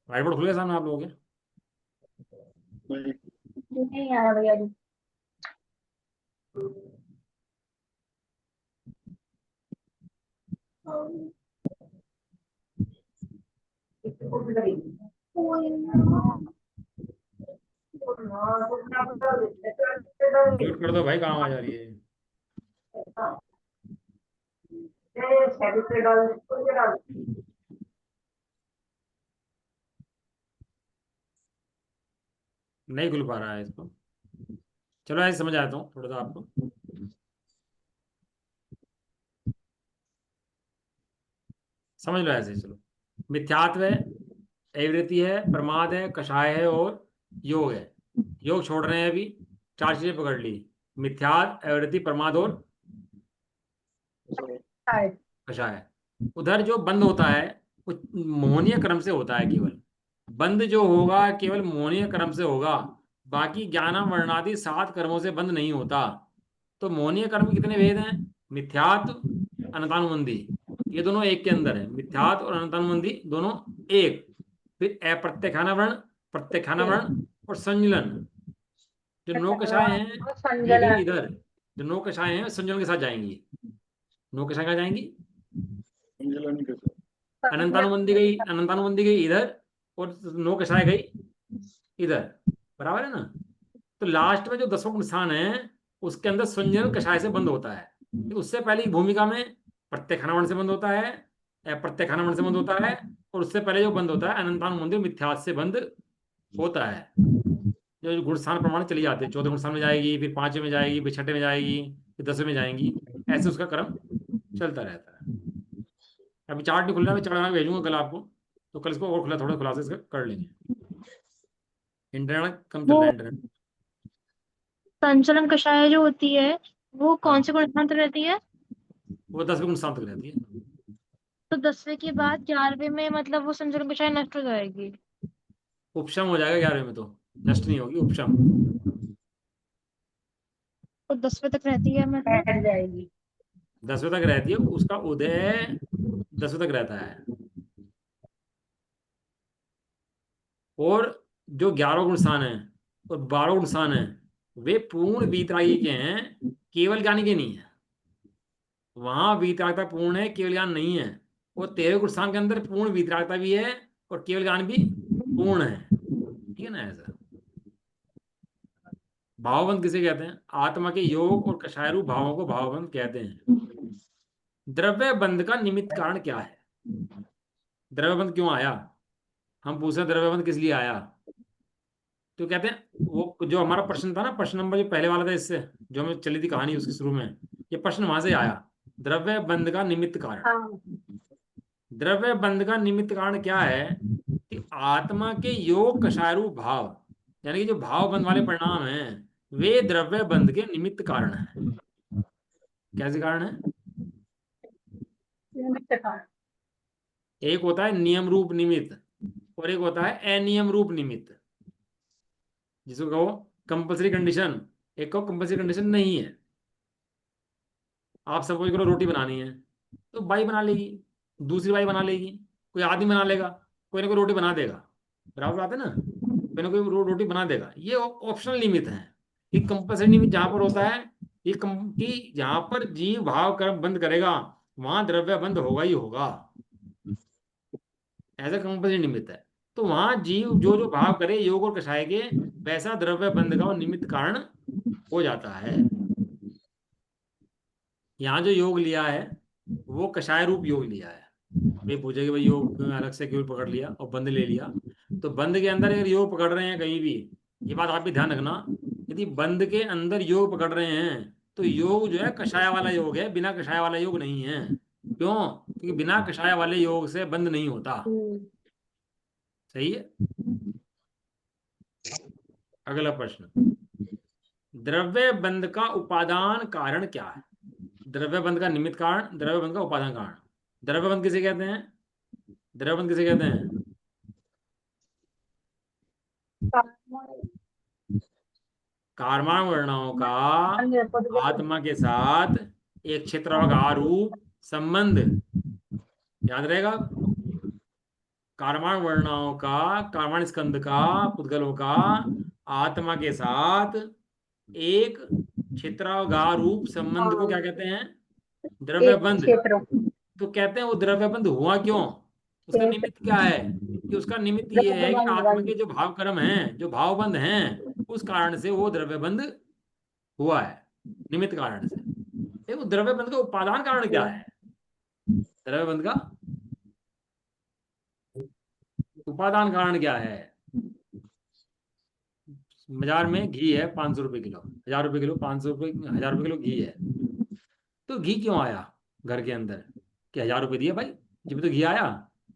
A: व्हाइट बोर्ड खुल गया सामने आप लोगों के?
B: नहीं,
C: नहीं आया भैया जी।
A: म्यूट कर दो भाई, काम आ जा रही है। नहीं खुल पा रहा है इसको। चलो ऐसे समझ आता हूँ थोड़ा सा आपको। समझ लो ऐसे ही, चलो। मिथ्यात्व है, अविरति है, प्रमाद है, कषाय है और योग है। योग छोड़ रहे हैं अभी। 4 चीजें पकड़ ली: मिथ्यात, अविरति, प्रमाद और कषाय। उधर जो बंद होता है वो मोहनीय क्रम से होता है केवल। बंद जो होगा केवल मोहनीय क्रम से होगा। बाकी ज्ञानम वर्णादि 7 कर्मों से बंद नहीं होता। तो मोहनीय कर्म के कितने भेद हैं? मिथ्यात्व, अनंतानुबंधी, ये दोनों एक के अंदर है। मिथ्यात्व और अनंतानुबंधी दोनों एक। फिर अप्रत्यखाना वर्ण, प्रत्यखाना वर्ण और संजलन। जो 9 कषाय हैं ये गई
C: संजलन।
A: इधर। जो 9 कषाय हैं संजलन के साथ जाएंगी। 9 कषाय कहाँ जाएंगी?
B: संजलन के साथ।
A: अनंतानुबंधी गई इधर, और 9 कषाय गई इधर। बराबर है ना? तो लास्ट में जो 10वां गुण स्थान है उसके अंदर संजनन कषाय से बंद होता है। तो उससे पहले की भूमिका में प्रत्यक्षाणावरण से बंद होता है, अप्रत्यक्षाणावरण से बंद होता है, और उससे पहले जो बंद होता है अनंतानुबंधी मिथ्यात् से बंद होता है। जो गुण स्थान प्रमाण चली जाती है, 14 गुण स्थान में जाएगी, फिर 5वें में जाएगी, फिर 6ठे में जाएगी, फिर 10वें में जाएंगी। ऐसे उसका क्रम चलता रहता है। अभी चार्ट नहीं खुल रहा, मैं चार्ट बना के भेजूंगा कल आपको, तो कल इसको और खुला थोड़ा खुलासा इसका कर लेंगे। इंटरनेट कम चल
F: वो
A: रहा है, इंटरनेट।
F: संचलन कषाय जो होती है वो कौन से
A: हाँ,
F: गुण स्थान तक रहती है?
A: वो 10वें गुण स्थान तक रहती है।
F: तो 10वें के बाद 11वें में मतलब वो संचलन कषाय नष्ट हो जाएगी?
A: उपशम हो जाएगा 11वें में, तो नष्ट नहीं होगी, उपशम।
F: तो 10वें तक रहती है मतलब?
C: बैठ जाएगी।
A: 10वें तक रहती है, उसका उदय 10वें तक रहता है। और जो 11 गुण स्थान है और 12 गुण स्थान है वे पूर्ण वीतरागी के हैं, केवल ज्ञानी के नहीं है। वहां वीतरागता पूर्ण है, केवल ज्ञान नहीं है। और 13 गुण स्थान के अंदर पूर्ण वीतरागता भी है और केवल ज्ञान भी पूर्ण है। ठीक है ना? ऐसा भावबंध किसे कहते हैं? आत्मा के योग और कषाय रूप भावों को भावबंध कहते हैं। द्रव्य बंध का निमित्त कारण क्या है? द्रव्य बंध क्यों आया? हम पूछ रहे हैं द्रव्य बंध किस लिए आया? तो कहते हैं वो जो हमारा प्रश्न था ना, प्रश्न नंबर जो पहले वाला था, इससे जो हमें चली थी कहानी उसके शुरू में, ये प्रश्न वहां से आया, द्रव्य बंध का निमित्त कारण।
C: हाँ
A: द्रव्य बंध का निमित्त कारण क्या है कि आत्मा के योग कषायरूप भाव, यानी कि जो भाव बंध वाले परिणाम हैं, वे द्रव्य बंध के निमित्त कारण है। कैसे कारण है?
C: निमित्त कारण।
A: एक होता है नियम रूप निमित्त और एक होता है अनियम रूप निमित्त, जिसको कहो कंपल्सरी कंडीशन, एक को कंपल्सरी कंडीशन नहीं है। आप सपोज करो रोटी बनानी है, तो बाई बना लेगी, दूसरी बाई बना लेगी, कोई आदमी बना लेगा, कोई ना कोई रोटी बना देगा। बराबर बात है ना, कोई ना कोई रोटी बना देगा। ये ऑप्शनल निमित्त है। ये कंपल्सरी निमित्त जहां पर होता है, ये कि जहां पर जीव भाव कर्म बंद करेगा, वहां द्रव्य बंद होगा ही होगा। ऐसा कंपल्सरी निमित्त है। तो वहां जीव जो जो भाव करे योग और कषाय के, वैसा द्रव्य बंध का वो निमित्त कारण हो जाता है। यहाँ जो योग लिया है वो कषाय रूप योग लिया है। वे पूछे कि भाई योग अलग से क्यों पकड़ लिया और बंद ले लिया। तो बंद के अंदर अगर योग पकड़ रहे हैं कहीं भी, ये बात आप भी ध्यान रखना, यदि बंद के अंदर योग पकड़ रहे हैं तो योग जो है कषाय वाला योग है, बिना कषाय वाला योग नहीं है। क्यों? क्योंकि बिना कषाय वाले योग से बंद नहीं होता। सही है। अगला प्रश्न, द्रव्य बंध का उपादान कारण क्या है? द्रव्य बंध का निमित्त कारण, द्रव्य बंध का उपादान कारण। द्रव्य बंध किसे कहते हैं? द्रव्य बंध किसे कहते हैं? कार्बन वर्णाओं का आत्मा के साथ एक क्षेत्रागारूप संबंध, याद रहेगा। कार्बन वर्णाओं का, कार्बन स्कंद का, पुद्गलों का आत्मा के साथ एक क्षेत्रागारूप संबंध को क्या कहते हैं? द्रव्य
C: एक
A: बंध।
C: क्षेत्र
A: तो कहते हैं वो द्रव्य बंध हुआ क्यों? उसका निमित्त क्या है? कि उसका निमित्त ये है कि आत्मा के जो भाव कर्म हैं, जो भाव बंध हैं, उस कारण से वो द्रव्य बंध हुआ है, निमित्त कारण से। देखो द्रव्य बंध का उपादान कारण क्या है? द्रव्य बंध का उपादान कारण क्या है? बाजार में घी है 500 रुपए किलो, 1000 रुपए किलो, 500 रुपए, 1000 रुपए किलो घी है। तो घी क्यों आया घर के अंदर? कि 1000 रुपए दिए भाई, जब तो घी आया।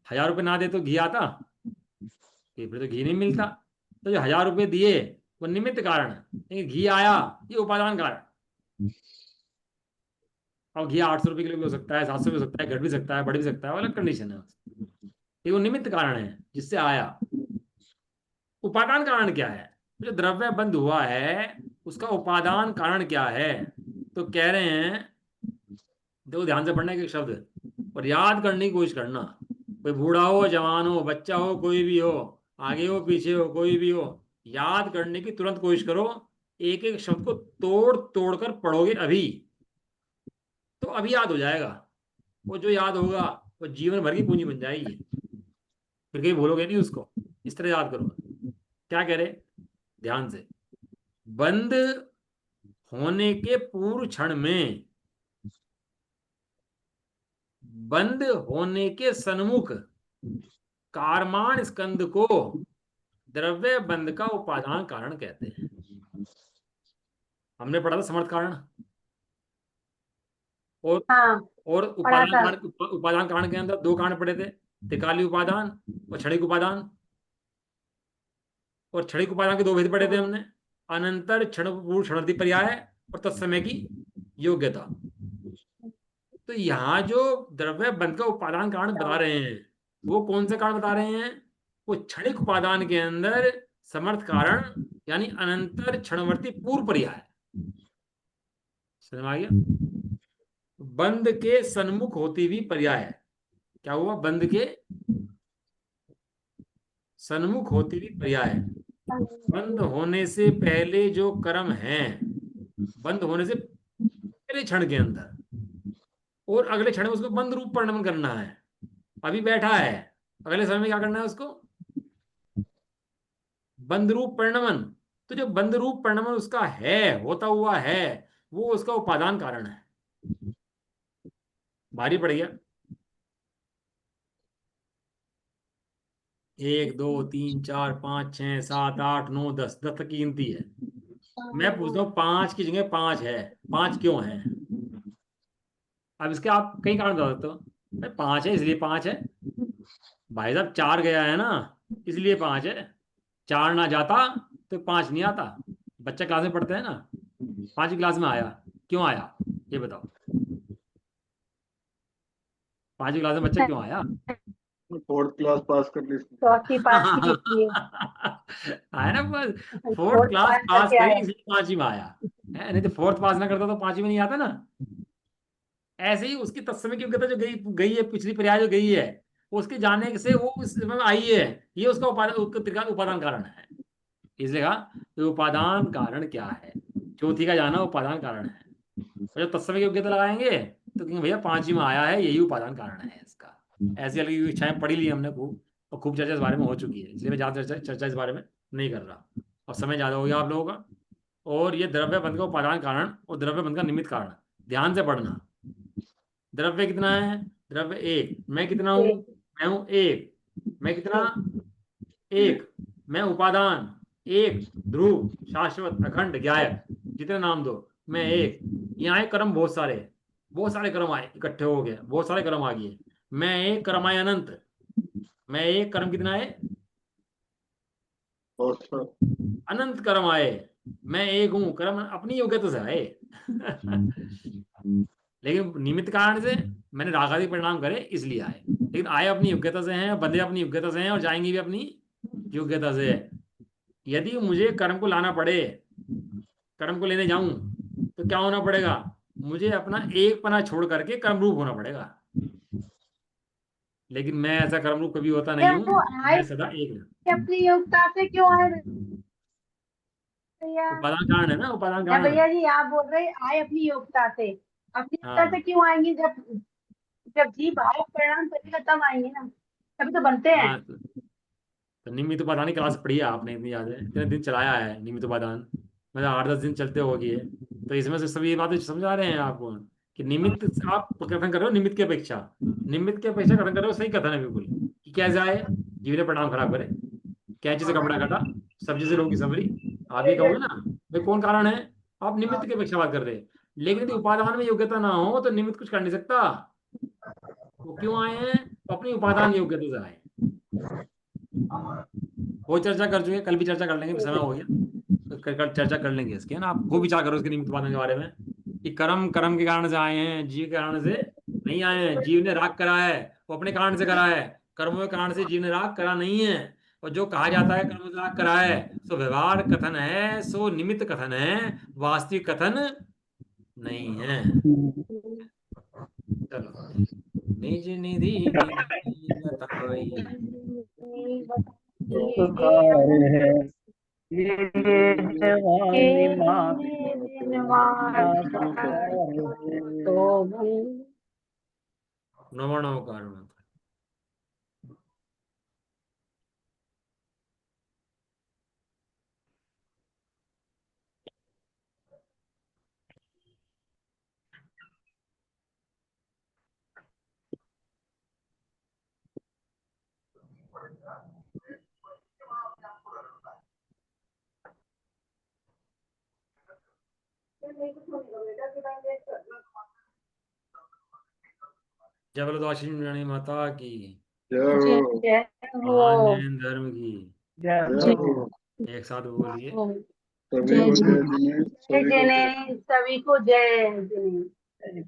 A: 1000 रुपए ना दे तो घी आता? कि फिर तो घी नहीं मिलता। तो जो 1000 रुपए दिए वो निमित्त कारण है, लेकिन घी आया ये उपादान कारण। अब घी 800 रुपए किलो भी हो सकता है, 700 भी हो सकता है, घट भी सकता है, बढ़ भी सकता है, वो अलग कंडीशन है। ये वो निमित्त कारण है जिससे आया। उपादान कारण क्या है? जो द्रव्य बंध हुआ है उसका उपादान कारण क्या है? तो कह रहे हैं, देखो ध्यान से पढ़ना एक एक शब्द और याद करने की कोशिश करना। कोई बूढ़ा हो, जवान हो, बच्चा हो, कोई भी हो, आगे हो पीछे हो, कोई भी हो, याद करने की तुरंत कोशिश करो। एक एक शब्द को तोड़ तोड़ कर पढ़ोगे अभी, तो अभी याद हो जाएगा। वो जो याद होगा वो जीवन भर की पूंजी बन जाएगी। फिर कहीं भूलोगे नहीं उसको। इस तरह याद करो। क्या कह रहे? ध्यान से। बंद होने के पूर्व क्षण में, बंद होने के सन्मुख कारमान स्कंद को द्रव्य बंध का उपादान कारण कहते हैं। हमने पढ़ा था समर्थ कारण और
C: हाँ
A: और
C: पढ़ा
A: उपादान
C: था।
A: कारण। उपादान कारण के अंदर दो कारण पढ़े थे, त्रिकाली उपादान और क्षणिक उपादान। और क्षणिक उपादान के दो भेद पढ़े थे हमने, अनंतर क्षण पूर्व क्षणार्थी पर्याय और तत्समय की योग्यता। तो यहाँ जो द्रव्य बंध का उपादान कारण बता रहे हैं वो कौन से कारण बता रहे हैं? वो क्षणिक उपादान के अंदर समर्थ कारण, यानी अनंतर क्षणवर्ती पूर्व पर्याय। समझ में आ गया? बंध के सन्मुख होती हुई पर्याय। क्या हुआ? बंध के सन्मुख होती हुई पर्याय। बंद होने से पहले जो कर्म है, बंद होने से पहले क्षण के अंदर, और अगले क्षण में उसको बंद रूप परिणमन करना है। अभी बैठा है, अगले समय में क्या करना है उसको? बंद रूप परिणमन। तो जो बंद रूप परिणमन उसका है, होता हुआ है, वो उसका उपादान कारण है। भारी पड़ गया। 1 2 3 4 5 6 7 8 9 10 10 तक की गिनती है। मैं पूछता हूँ 5 की जगह 5 है, 5 क्यों है? अब इसके आप कई कारण बता सकते हो। भाई 5 है इसलिए 5 है। भाई साहब 4 गया है ना, इसलिए 5 है। 4 ना जाता तो 5 नहीं आता। बच्चा क्लास में पढ़ते हैं ना, 5 क्लास में आया, क्यों आया ये बताओ? 5 क्लास में बच्चा क्यों आया?
B: फोर्थ क्लास पास कर ली इसने।
C: चौथी पास की लिए
A: आया ना बस। फोर्थ
C: फोर्थ
A: क्लास
C: पास
A: पास
C: करके
A: करी
C: आया।
A: इसलिए 5वीं में आया है, नहीं तो फोर्थ पास ना करता तो 5वीं में नहीं आता ना। ऐसे ही उसकी तत्समय की योग्यता जो गई गई है, पिछली पर्याय जो गई है, उसके जाने से वो उस समय में आई है। ये उसका उपादान कारण है। इसलिए कहा कि उपादान कारण क्या है, चौथी का जाना उपादान कारण है। और जब तत्समय की योग्यता लगाएंगे तो कहेंगे भैया 5वीं में आया है, यही उपादान कारण है इसका। ऐसी अलग इच्छाएं पढ़ी ली हमने खूब, और खूब चर्चा इस बारे में हो चुकी है, इसलिए मैं ज़्यादा चर्चा इस बारे में नहीं कर रहा। और समय ज़्यादा हो गया आप लोगों का। और ये द्रव्य बंध का उपादान कारण और द्रव्य बंध का निमित्त कारण, ध्यान से पढ़ना। द्रव्य कितना है? द्रव्य 1। मैं कितना हूं? मैं हूं 1। मैं कितना? 1। मैं उपादान 1, ध्रुव, शाश्वत, अखंड, ज्ञायक, जितने नाम दो। मैं 1। यहाँ आए क्रम बहुत सारे, बहुत सारे क्रम आए इकट्ठे हो गए, बहुत सारे क्रम आ गए। मैं 1 क्रम आए अनंत। मैं 1 क्रम कितना है?
B: बहुत सा
A: अनंत क्रम आए। मैं 1 हूं, क्रम अपनी योग्यता से आए। लेकिन निमित्त कारण से मैंने रागादि परिणाम करे इसलिए आए, लेकिन आए अपनी योग्यता से हैं, बंधे अपनी योग्यता से हैं, और जाएंगे भी अपनी योग्यता से। यदि मुझे कर्म को लाना पड़े, कर्म को लेने जाऊं, तो क्या होना पड़ेगा? मुझे अपना एक पना छोड़ करके कर्म रूप होना पड़ेगा। लेकिन मैं ऐसा कर्म रूप कभी होता नहीं
C: क्या
A: हूं।
C: वो आए
A: मैं सदा एक हूं।
C: अपनी योग्यता से क्यों आए भैया?
A: उपादान कारण है ना, उपादान
C: या
A: कारण।
C: भैया जी आप बोल रहे आए अपनी योग्यता से, अपनी योग्यता से
A: हाँ
C: क्यों आएंगी? जब जब जीव भाव परिणाम करेगा तब आएंगे ना, तभी तो बनते हैं।
A: हाँ। तो निमित्त उपादान की क्लास पढ़ी है आपने, इतनी याद है, इतने दिन चलाया है निमित्त उपादान, मतलब 8 10 दिन चलते हो गए। तो इसमें से सभी ये बातें समझा रहे हैं आपको कि निमित्त आप कथन कर रहे हो, निमित्त की अपेक्षा, निमित्त की अपेक्षा कथन कर रहे हो, सही कथन है बिल्कुल। कि कैसे आए? जीव ने परिणाम खराब करे, कैंची से कपड़ा काटा, सब्जी से रोगी सबरी। आप ये कहोगे ना भाई कौन कारण है? आप निमित्त की अपेक्षा बात कर रहे हैं। लेकिन यदि उपादान में योग्यता ना हो तो निमित्त कुछ कर नहीं सकता। वो क्यों आए हैं? तो अपनी उपादान योग्यता से आए। वो चर्चा कर चुके हैं, कल भी चर्चा कर लेंगे, समय हो गया तो कल चर्चा कर लेंगे इसके, है ना। आप खूब विचार करो इसके निमित्त उपादान के बारे में, कि कर्म कर्म के कारण से आए हैं, जीव के कारण से नहीं आए हैं। जीव ने राग करा है, वो अपने कारण से करा है। कर्मों के कारण से जीव ने राग करा नहीं है। और जो कहा जाता है कर्म से राग करा है, सो व्यवहार कथन है, सो निमित्त कथन है, वास्तविक कथन नहीं है। चलो, निज निधि की बताई।
E: पुकार है ये जवानी माँ का पुकार है।
C: तो भी
A: नमो नमो कारण। जय बोलो द्वाशी माता की,
B: जय हो
C: जय
A: महान
C: हो।
A: जैन धर्म की।
E: जय
B: जय
E: हो।
B: हो।
A: एक साथ बोलिए।
B: सभी को जय जिनेश,
C: जय
B: सभी को जय।
C: जिनेश, सभी को जय जिनेश।